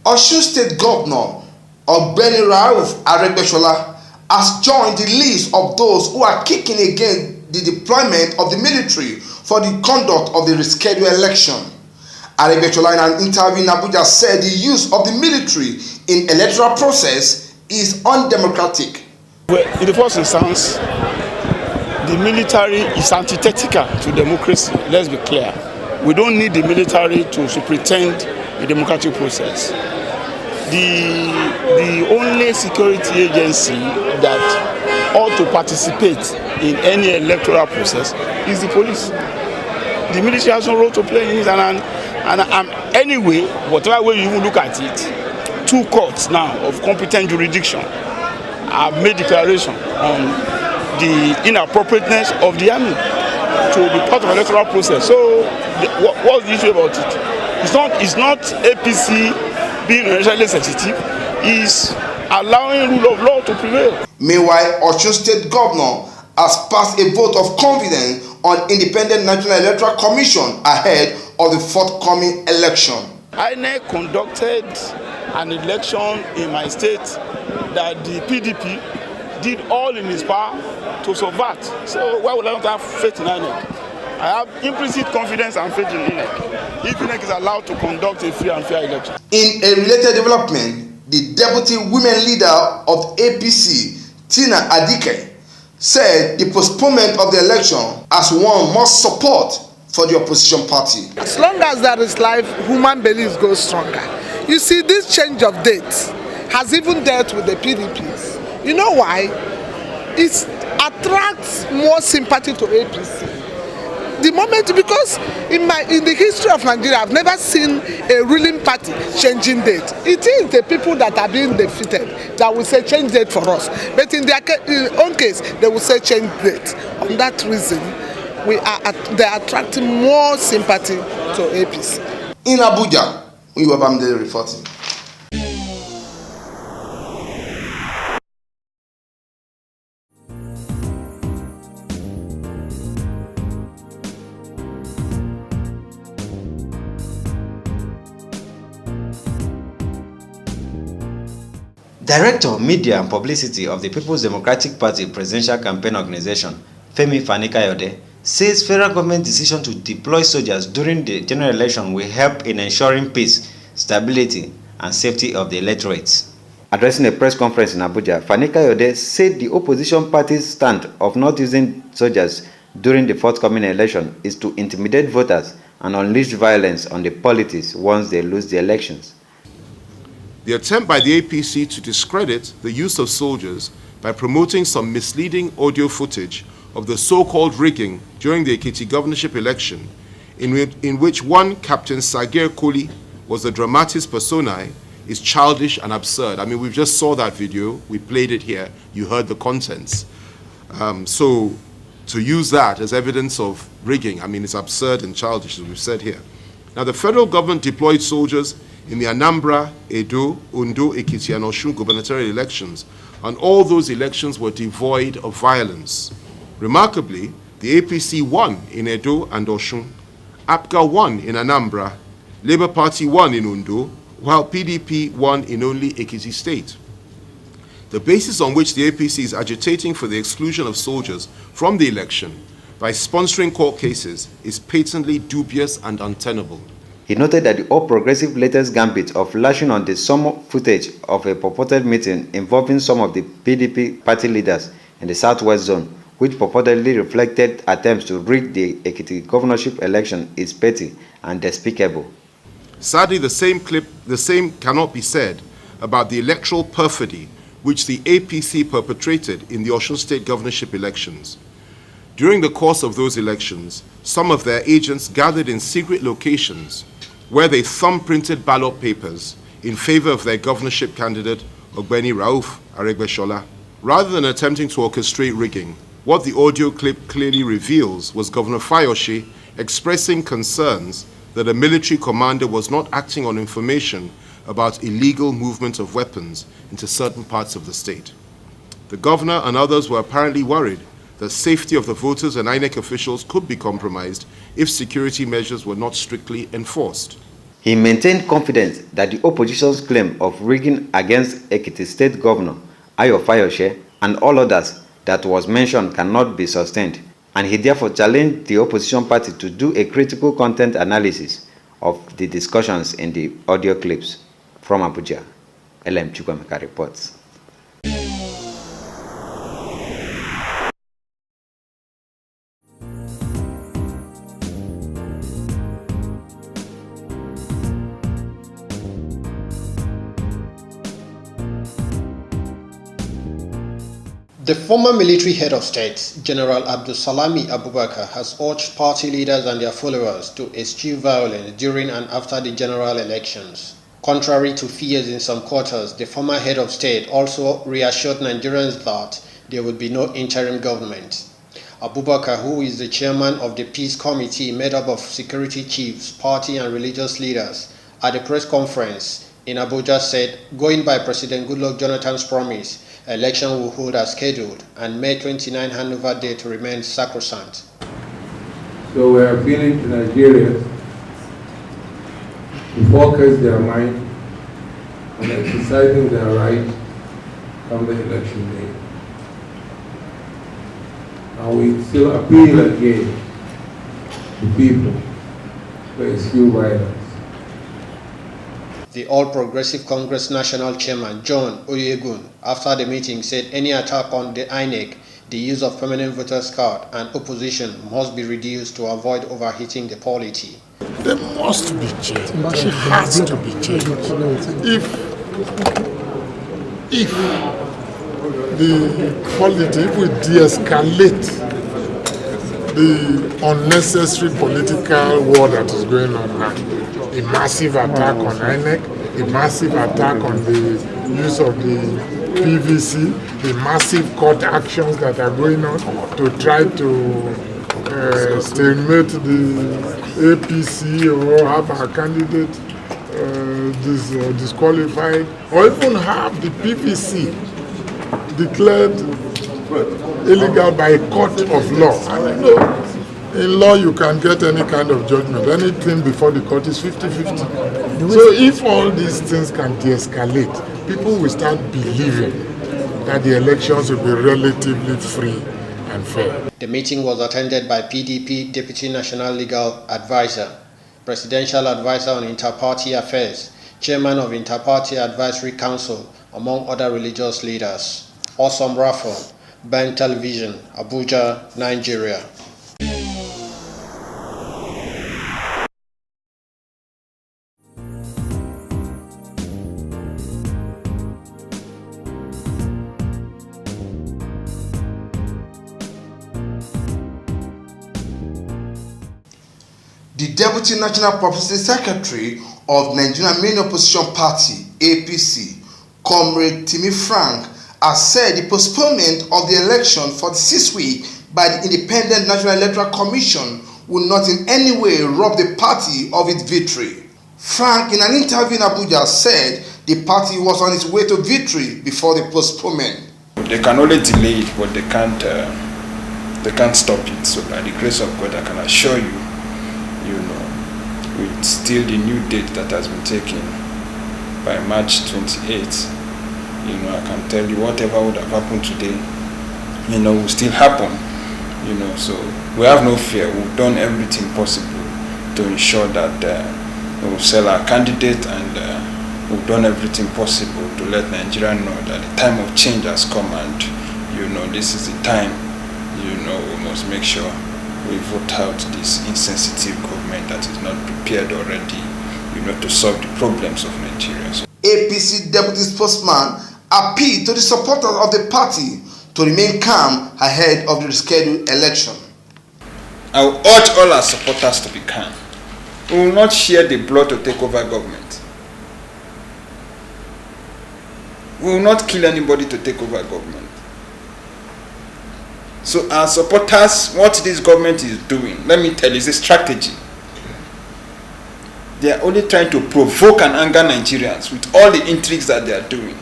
Osun State Governor Ogbeni Rauf Aregbesola has joined the list of those who are kicking against the deployment of the military for the conduct of the rescheduled election. Aregbesola, in an interview in Abuja, said the use of the military in electoral process is undemocratic. Well, in the first instance, the military is antithetical to democracy. Let's be clear. We don't need the military to superintend a democratic process. The only security agency that ought to participate in any electoral process is the police. The military has no role to play in it, and anyway, whatever way you look at it, 2 courts now of competent jurisdiction have made declaration on the inappropriateness of the army to be part of the electoral process. So, what's the issue about it? It's not APC being racially sensitive. It's allowing rule of law to prevail. Meanwhile, Osun State Governor has passed a vote of confidence on Independent National Electoral Commission ahead of the forthcoming election. INEC conducted an election in my state that the PDP did all in its power to subvert. So why would I not have faith in INEC? I have implicit confidence and faith in INEC. If INEC is allowed to conduct a free and fair election. In a related development, the deputy women leader of APC, Tina Adike, said the postponement of the election has won more support for the opposition party. As long as there is life, human beliefs go stronger. You see, this change of dates has even dealt with the PDPs. You know why? It attracts more sympathy to APC. The moment, because in the history of Nigeria, I've never seen a ruling party changing date. It is the people that are being defeated that will say change date for us. But in their own case, they will say change date. On that reason, they are attracting more sympathy to APC. In Abuja, we were reporting. Director, Media and Publicity of the People's Democratic Party Presidential Campaign Organization, Femi Fani-Kayode, says federal government decision to deploy soldiers during the general election will help in ensuring peace, stability, and safety of the electorate. Addressing a press conference in Abuja, Fani-Kayode said the opposition party's stand of not using soldiers during the forthcoming election is to intimidate voters and unleash violence on the politics once they lose the elections. The attempt by the APC to discredit the use of soldiers by promoting some misleading audio footage of the so-called rigging during the Ekiti governorship election, in which one Captain Sagir Koli was the dramatis personae, is childish and absurd. I mean, we just saw that video, we played it here, you heard the contents. So to use that as evidence of rigging, I mean, it's absurd and childish, as we've said here. Now, the federal government deployed soldiers in the Anambra, Edo, Ondo, Ekiti, and Osun gubernatorial elections, and all those elections were devoid of violence. Remarkably, the APC won in Edo and Osun, APGA won in Anambra, Labour Party won in Ondo, while PDP won in only Ekiti State. The basis on which the APC is agitating for the exclusion of soldiers from the election by sponsoring court cases is patently dubious and untenable. He noted that the All Progressive latest gambit of lashing on the some footage of a purported meeting involving some of the PDP party leaders in the Southwest Zone, which purportedly reflected attempts to rig the Ekiti governorship election, is petty and despicable. Sadly, the same cannot be said about the electoral perfidy which the APC perpetrated in the Osun State governorship elections. During the course of those elections, some of their agents gathered in secret locations where they thumbprinted ballot papers in favor of their governorship candidate, Ogbeni Rauf Aregbesola. Rather than attempting to orchestrate rigging, what the audio clip clearly reveals was Governor Fayose expressing concerns that a military commander was not acting on information about illegal movement of weapons into certain parts of the state. The governor and others were apparently worried the safety of the voters and INEC officials could be compromised if security measures were not strictly enforced. He maintained confidence that the opposition's claim of rigging against Ekiti State Governor Ayo Fayose and all others that was mentioned cannot be sustained, and he therefore challenged the opposition party to do a critical content analysis of the discussions in the audio clips. From Abuja, LM Chukwemeka reports. The former military head of state, General Abdulsalami Abubakar, has urged party leaders and their followers to eschew violence during and after the general elections. Contrary to fears in some quarters, the former head of state also reassured Nigerians that there would be no interim government. Abubakar, who is the chairman of the Peace Committee made up of security chiefs, party and religious leaders, at a press conference in Abuja said, going by President Goodluck Jonathan's promise, election will hold as scheduled and May 29 handover date remains sacrosanct. So we are appealing to Nigerians to focus their mind on exercising their right on the election day. And we still appeal again to people to eschew violence. The All Progressive Congress National Chairman John Oyegun, after the meeting, said any attack on the INEC, the use of permanent voters card, and opposition must be reduced to avoid overheating the polity. There must be change. It has to be changed. If the polity, if we de-escalate the unnecessary political war that is going on now, a massive attack on INEC, a massive attack on the use of the PVC, the massive court actions that are going on to try to stalemate the APC or have a candidate disqualified, or even have the PVC declared illegal by a court of law. And you know, in law, you can get any kind of judgment. Anything before the court is 50-50. So if all these things can de-escalate, people will start believing that the elections will be relatively free and fair. The meeting was attended by PDP Deputy National Legal Advisor, Presidential Advisor on Inter-Party Affairs, Chairman of Inter-Party Advisory Council, among other religious leaders. Awesome Raffle, Ben Television, Abuja, Nigeria. The Deputy National Publicity Secretary of Nigerian Main Opposition Party, APC, Comrade Timi Frank, has said the postponement of the election for the 6th week by the Independent National Electoral Commission will not in any way rob the party of its victory. Frank, in an interview in Abuja, said the party was on its way to victory before the postponement. They can only delay it, but they can't stop it. So by the grace of God, I can assure you, with still the new date that has been taken by March 28th, I can tell you whatever would have happened today, will still happen, so we have no fear. We've done everything possible to ensure that we'll sell our candidate, and we've done everything possible to let Nigeria know that the time of change has come, and, this is the time, we must make sure we vote out this insensitive government that is not prepared already, to solve the problems of Nigerians. APC Deputy Spokesman appealed to the supporters of the party to remain calm ahead of the rescheduled election. I will urge all our supporters to be calm. We will not share the blood to take over government. We will not kill anybody to take over government. So our supporters, what this government is doing, let me tell you, is a strategy. They are only trying to provoke and anger Nigerians with all the intrigues that they are doing.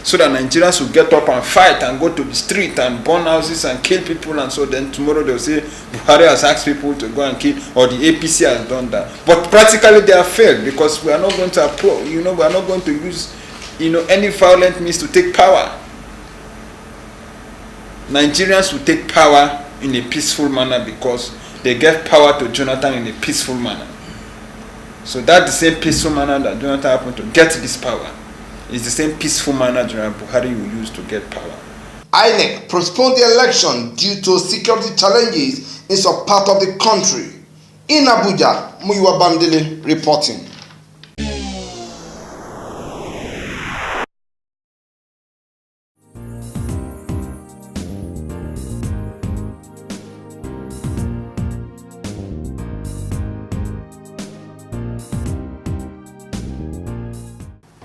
so that Nigerians will get up and fight and go to the street and burn houses and kill people, and so then tomorrow they'll say Buhari has asked people to go and kill, or the APC has done that. But practically they have failed, because we are not going to we are not going to use any violent means to take power. Nigerians will take power in a peaceful manner because they gave power to Jonathan in a peaceful manner. So that's the same peaceful manner that Jonathan happened to get this power. It's the same peaceful manner General Buhari will use to get power. INEC postponed the election due to security challenges in some part of the country. In Abuja, Muyiwa Bamdele reporting.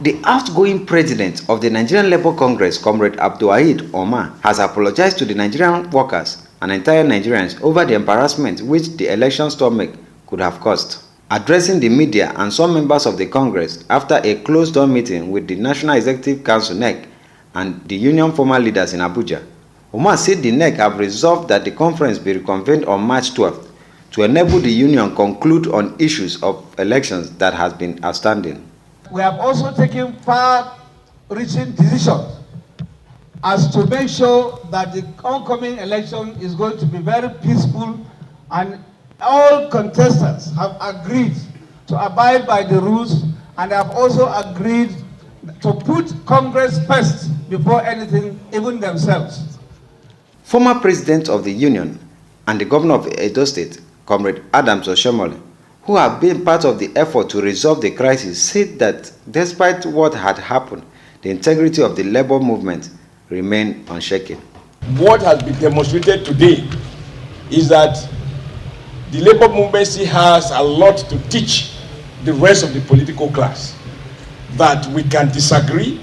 The outgoing president of the Nigerian Labour Congress, Comrade Abdulwahid Omar, has apologized to the Nigerian workers and entire Nigerians over the embarrassment which the election storming could have caused. Addressing the media and some members of the Congress after a closed-door meeting with the National Executive Council (NEC) and the union former leaders in Abuja, Omar said the NEC have resolved that the conference be reconvened on March 12th to enable the union conclude on issues of elections that has been outstanding. We have also taken far-reaching decisions as to make sure that the oncoming election is going to be very peaceful, and all contestants have agreed to abide by the rules and have also agreed to put Congress first before anything, even themselves. Former president of the union and the governor of Edo State, Comrade Adams Oshomole, who have been part of the effort to resolve the crisis, said that despite what had happened, the integrity of the labor movement remained unshaken. What has been demonstrated today is that the labor movement still has a lot to teach the rest of the political class. That we can disagree,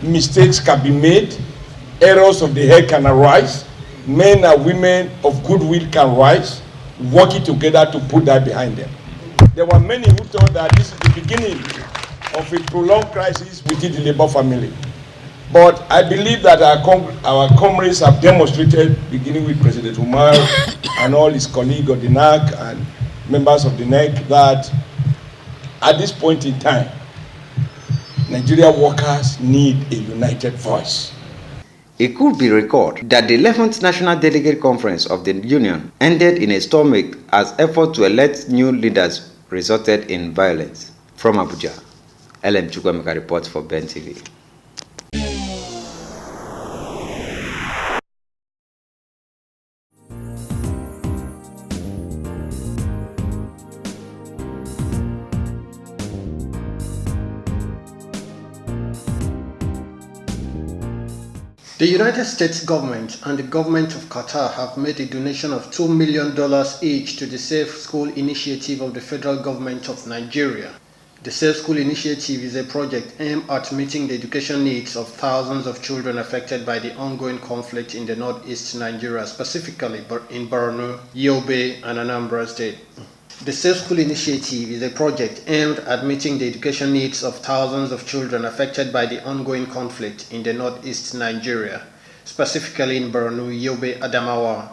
mistakes can be made, errors of the head can arise, men and women of goodwill can rise, working together to put that behind them. There were many who thought that this is the beginning of a prolonged crisis within the labor family. But I believe that our comrades have demonstrated, beginning with President Umar and all his colleagues of the NAC and members of the NEC, that at this point in time, Nigeria workers need a united voice. It could be recalled that the 11th National Delegate Conference of the Union ended in a stalemate as effort to elect new leaders resulted in violence. From Abuja, LM Chukwemeka reports for Ben TV. The United States government and the government of Qatar have made a donation of $2 million each to the Safe School Initiative of the federal government of Nigeria. The Safe School Initiative is a project aimed at meeting the education needs of thousands of children affected by the ongoing conflict in the northeast Nigeria, specifically in Borno, Yobe, and Anambra State. The Safe School Initiative is a project aimed at meeting the education needs of thousands of children affected by the ongoing conflict in the northeast Nigeria, specifically in Borno, Yobe, Adamawa.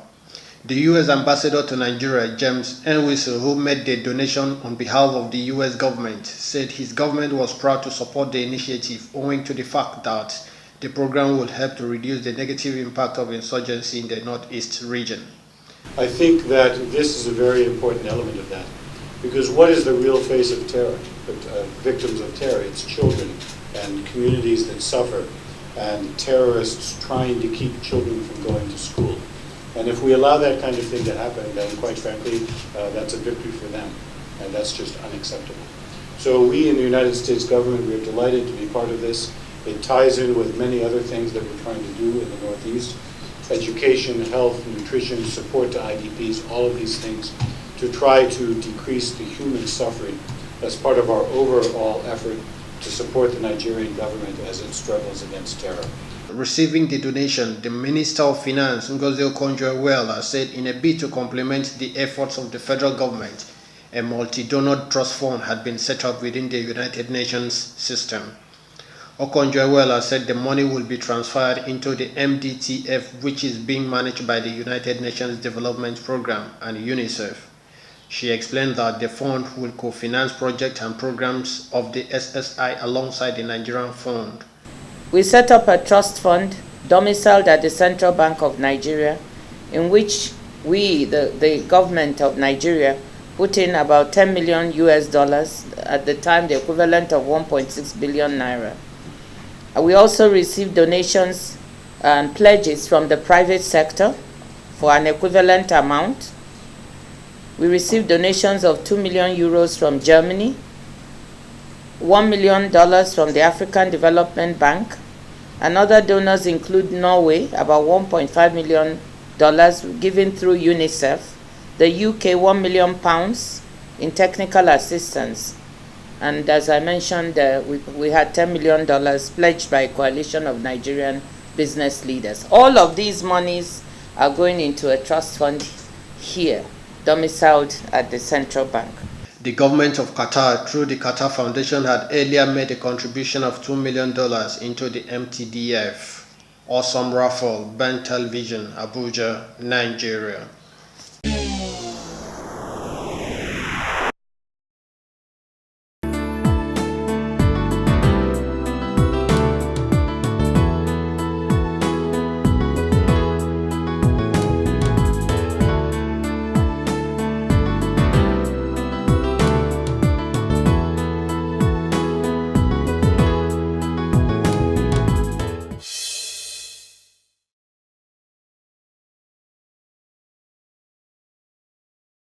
The U.S. Ambassador to Nigeria, James Enwiso, who made the donation on behalf of the U.S. government, said his government was proud to support the initiative owing to the fact that the program will help to reduce the negative impact of insurgency in the northeast region. I think that this is a very important element of that, because what is the real face of terror, victims of terror? It's children and communities that suffer, and terrorists trying to keep children from going to school. And if we allow that kind of thing to happen, then quite frankly, that's a victory for them, and that's just unacceptable. So we in the United States government, we are delighted to be part of this. It ties in with many other things that we're trying to do in the Northeast. Education, health, nutrition, support to IDPs, all of these things to try to decrease the human suffering as part of our overall effort to support the Nigerian government as it struggles against terror. Receiving the donation, the Minister of Finance, Ngozi Okonjo-Iweala, said in a bid to complement the efforts of the federal government, a multi-donor trust fund had been set up within the United Nations system. Okonjo-Iweala said the money will be transferred into the MDTF, which is being managed by the United Nations Development Programme and UNICEF. She explained that the fund will co-finance projects and programs of the SSI alongside the Nigerian fund. We set up a trust fund domiciled at the Central Bank of Nigeria, in which we, the government of Nigeria, put in about $10 million at the time, the equivalent of 1.6 billion naira. We also received donations and pledges from the private sector for an equivalent amount. We received donations of 2 million euros from Germany, $1 million from the African Development Bank, and other donors include Norway, about $1.5 million given through UNICEF, the UK £1 million in technical assistance, and as I mentioned, we had $10 million pledged by a coalition of Nigerian business leaders. All of these monies are going into a trust fund here, domiciled at the central bank. The government of Qatar, through the Qatar Foundation, had earlier made a contribution of $2 million into the MTDF. Awesome Raffle, Ben Television, Abuja, Nigeria.